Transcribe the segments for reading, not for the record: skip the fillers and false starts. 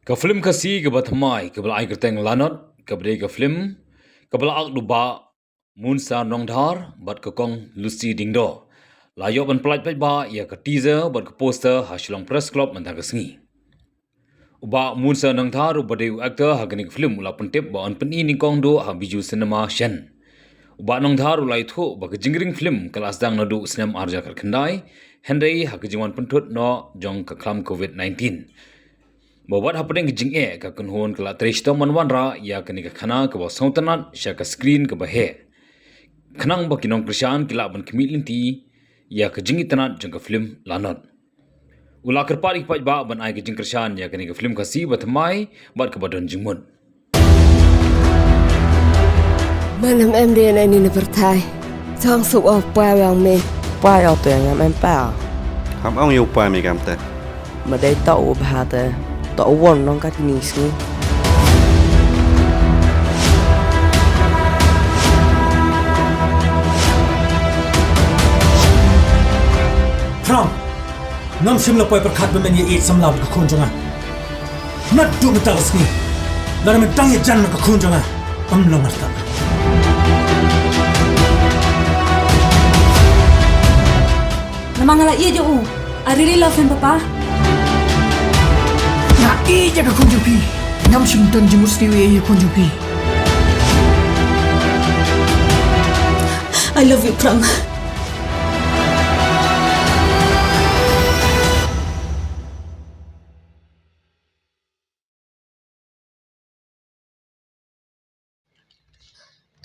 Ka film kasi ka batmai ka bala ai kerteng lanot ka bade ka film ka bala ak duba munsa nongdhar bat ka kong Lucy Dingdo. Layo ban pelat pet ba ya ka teaser bat ka poster ha shilong press club man ka sengi. Uba munsa nongdhar ubade actor ha gani film ula pentip ba on peni ni kong do ha biju cinema shen. Uba nongdhar ulai thu ba ka jingring film kelas dang nadu sinem arja kar kendai hendai ha ka jiwan pentut no jong ka klam COVID-19. Babat hapedeng jing ka kunhon kala trishto manwanra ya kani ka khana ka ba sautanat sha ka screen ka ba he khanang ba kinong krishan kila ban kmilinti ya ka jingi tanat jong ka film lanot ula kerpari paj ba ban ai ka jing krishan ya kani ka film ka si batmai bat ka badon jingmun Manam em đi này nè bertai, sang sụp ở qua yang me, qua ao tiền em bao, Không ông yêu qua mày cảm tạ. mà đây tàu bà tê, tàu vốn nó cái gì xí. From nam sim la poi per khat ben ye eat sam law ka khun jonga nat du metal ski lar men tang ye jan ka khun jonga am lo marta Namangala iya jo I really love him papa Na iya ka khun jupi nam sim tan ji musri we ye khun jupi I love you Prang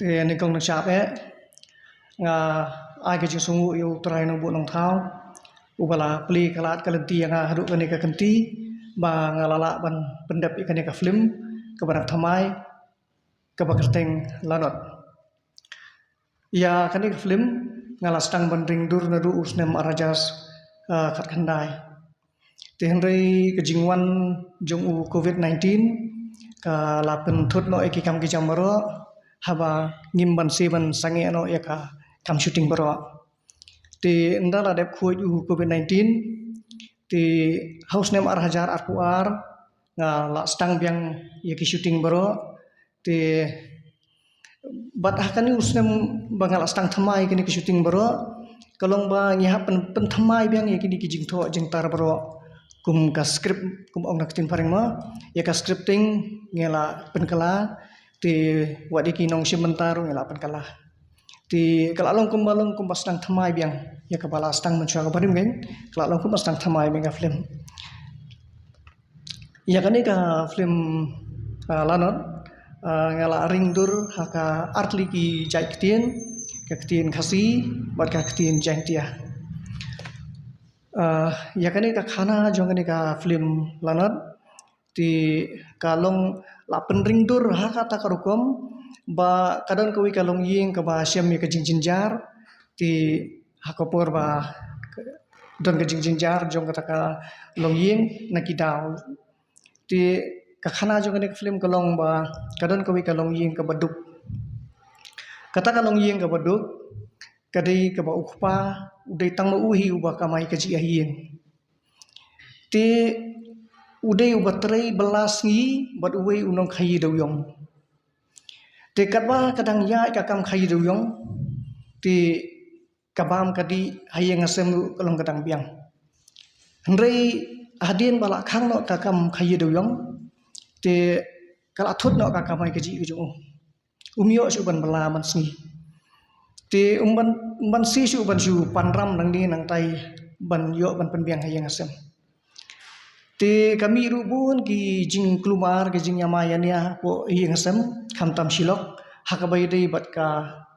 te ni kong na chap nga ai ka jing sungu yu trai no bu nong thau ubala pli kalat kalanti nga hadu ka ni ka kanti ba nga lala ban pendap ka ni ka film ka barak thamai ka bakerteng lanot ya ka ni ka film nga lastang ban ring dur na du usnem arajas khat khandai te henry ka jingwan jong u covid-19 ka lapen thut no eki kam ki jamaro haba ngimban seban sange no yaka kam shooting baro ti ndala dep khoi u covid-19 ti house name ar hajar ar puar nga la stang biang yaki shooting baro ti bat hakani usnem bangal stang thamai kini ki shooting baro kalong ba nya pen thamai biang yaki di ki jingtho jingtar baro kum ka script kum ong nak tin pareng ma yaka scripting ngela penkala ti wadi kinong simentaru ngela penkala ti kalalong kum bastang thamai biang ya kabala stang menchua ka barim geng kalalong kum bastang thamai benga film ya kani ka film lanot ngela ringdur haka artli ki jai ktien ka ktien khasi bat ka ktien jantia ya kani ka khana jongani ka film lanot ti kalong la penring dur ha kata karukom ba kadon kawi kalong ying ka ba syam ka jinjinjar ti hakopor ba don ka jinjinjar jong kata ka long ying nakidaw ti ka khana jongani ka film kalong ba kadon kawi kalong ying ka baduk kata kalong ying ka baduk kadai ka ba ukpa udai tang ma uhi uba kamai ka ji ahin ti udai ubatrai belas ngi bat uwe unong khayi dawyong te katwa kadang ya ka kam khayi dawyong ti kabam kadi hayeng asem kalong kadang biang hendrei hadien bala khang no ka kam khayi dawyong te kala thut no ka kamai kaji uju umyo su ban bala man sni te umban si su ban su panram nang ni nang tai ban yo ban penbiang hayeng asem te kami rubun ki jing klumar ki jing yamayania po hing sem khamtam silok hakabai dei bat ka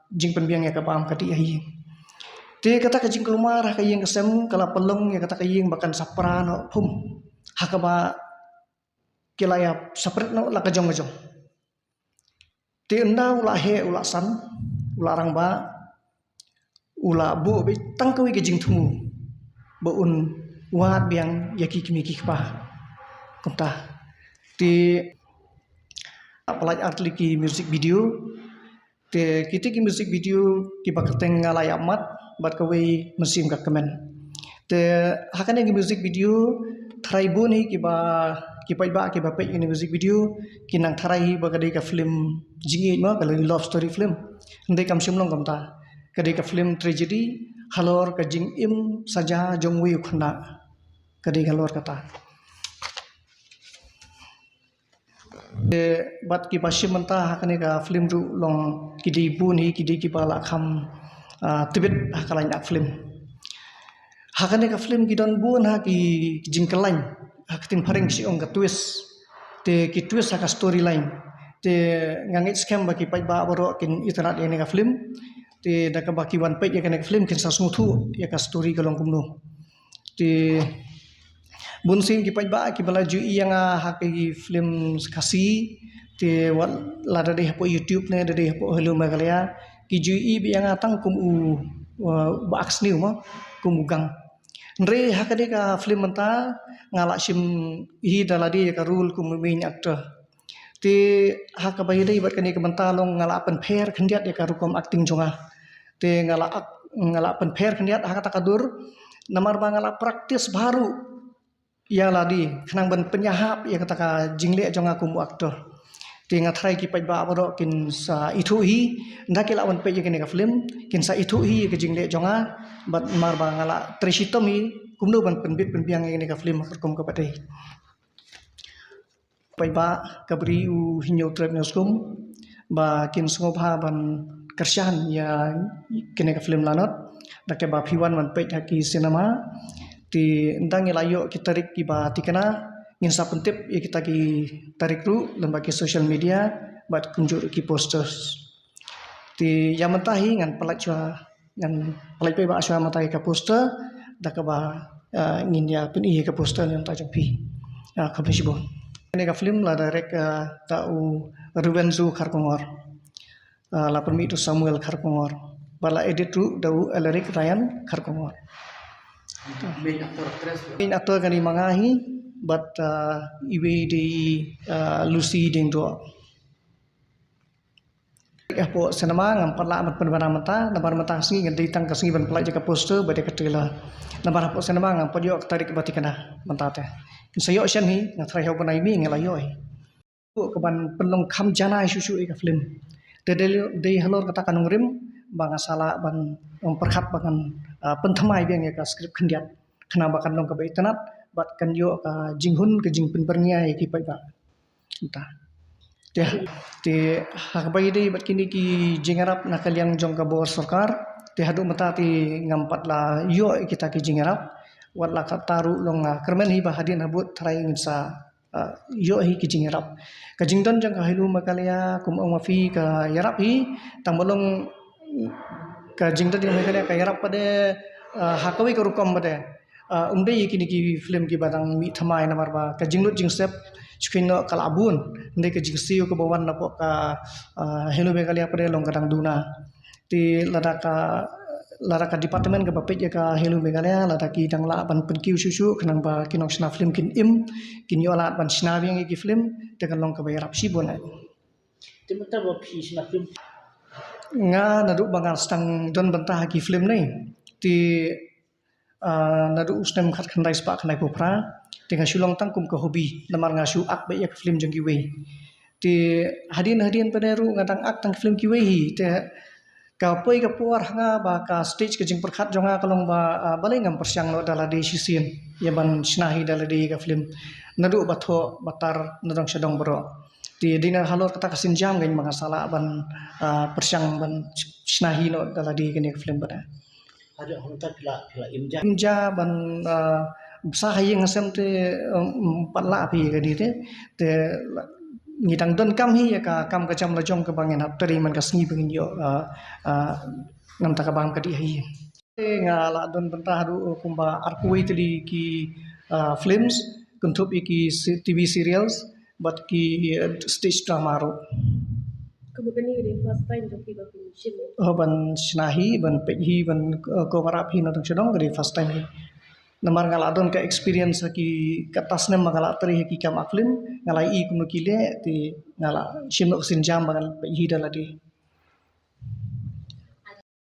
jing penbiang ya ka pam kati hi te kata ka jing klumar ka yeng sem kala pelong ya kata ka yeng bakan saprano phum hakaba kilaya sapret no la ka jong te enda ula he ula san ula rang ba ula bu be tangkawi ki jing thumu ba un wat biang yaki kimi kikpa kunta ti apalaj artli ki music video te kiti ki music video ki bakateng ngalay amat bat kawai mesim ka kemen te hakane ki music video thraibu ni ki ba kipai ba ki ba pe ini music video kinang tharai ba kadai ka film jingi ma ka love story film ndai kam shimlong kam ta kadai ka film tragedy halor ka jing im saja jongwi khanda kadai halor kata bat ki pashim manta hakane ka film ru long kidi bun hi kidi ki pala kham tibet hakalain ak film hakane ka film ki don bun ha ki jingkelain haktin paring si ong ka twist te ki twist ha ka storyline te ngangit scam ba ki pai ba boro kin internet ini ka film te da ka ba ki one page ya ka film kin sa smutu ya ka story ka long kumno te bun sin ki pai ba ki bala ju yang ha ki film kasi te wat la da de po youtube ne da de po hello magalaya ki ju i bi yang tang kum u ba aks new ma kum gang Nre hakade ka film manta ngala sim hi daladi ka rule kum main actor te haka bayidai bat kani ka manta long ngala pen pair khandiat ya ka rukom acting jonga te ngala pen pair khandiat haka takadur namar ba ngala praktis baru ya ladi khnang ban penyahap ya kata ka jingle jonga kum actor te ngathrai ki pai ba boro kin sa ithu hi ndakila wan pe kani ka film kin sa ithu hi ka jingle jonga bat mar ba ngala trisitom hi kumno ban penbit penbiang kani ka film kum ka padai pai ba kabri u hinyo trap nyoskum ba kin sngobha ban kersian ya kani ka film lanot dake ba phiwan man pe haki cinema ti ndang ilayo kitarik ki ba tikana insa pentip ya kita ki tarik ru lembaga social media bat kunjur ki posters ti yang mentahi ngan pelajua ngan pelajua ba aswa mentahi ka poster dak ba ngin ya pen i ka poster yang ta jampi ka bisibon ini ka film la direct ta u Rubenzu Kharkongor la permi tu Samuel Kharkongor bala edit ru dau Alaric Ryan Kharkongor main aktor kani mangahi but iwe di Lucy ding do po cinema ngam pala mat penbana mata nambar mata singi ngan ditang ka singi ban pelaj ka poster bade ka trailer nambar po cinema ngam podio tarik batikana mata te sayo shan hi ngatrai ho banai mi ngelayo hi ka ban penlong kham jana susu ka film de halor kata kanung rim banga sala ban perkhat bangan penthamai beng ka script khandiat khana bakan nong ka baitanat bat kan yo ka jinghun ke jingpin pernia ki pai ba entah te hak bai dei bat kini ki jingarap nakaliang jong ka bor sarkar te hadu mata ti ngampat la yo kita ki jingarap wat la ka taru long kermen hi ba hadin habut trai ngisa yo hi ki jingarap ka jingdon jong ka hilu makalaya kum ong mafi ka yarap hi tambolong ka jingdon di makalaya ka yarap pade hakawi ka rukom pade umdei kini ki film ki badang mi thamai namar ba ka jinglut jingsep chukino kalabun ndei ka jingsiu ka bawan na po ka hello begalia pade long kadang duna ti ladaka department ka bapet ya ka hello begalia ladaki dang la ban penkiu susu kenang ba kinong sna film kin im kin yo la ban sna yang ki film te kan long ka bayarap si bonai timata ba phi sna film nga nadu bangal stang don bantah ki film nei ti nadu usnem khat khandai spa khandai popra tinga sulong tangkum ka hobi namar nga su ak ba yak film jang ki wei ti hadin paneru ngadang ak tang film ki wei hi te ka poi ka puar nga ba ka stage ka jing perkhat jonga kalong ba balai ngam persyang no dala de sisin ya ban snahi dala de ka film nadu batho batar nadang sedong bro ti dina halor kata kasin jam gain mga sala ban persyang ban snahi no dala de ka film bada ada honta pila imja ban sahayeng ngasem te patla phi ka di te ngitang don kam hi ka kam ka cham la jong ka bangin hap tari man ka sngi bangin yo ngam ta ka bang ka di hi nga la don bantah du kumba arkuwi tli ki films kuntup ki TV serials but ki stage drama ro Kemudian ini first time jom kita film. ban sinahi ban pehi ban cover up hi natang sedong kali first time hi namar ngala don ka experience ki katas nem ngala teri ki kam film ngala i kuno kile ti ngala simno sin jam bangal pehi daladi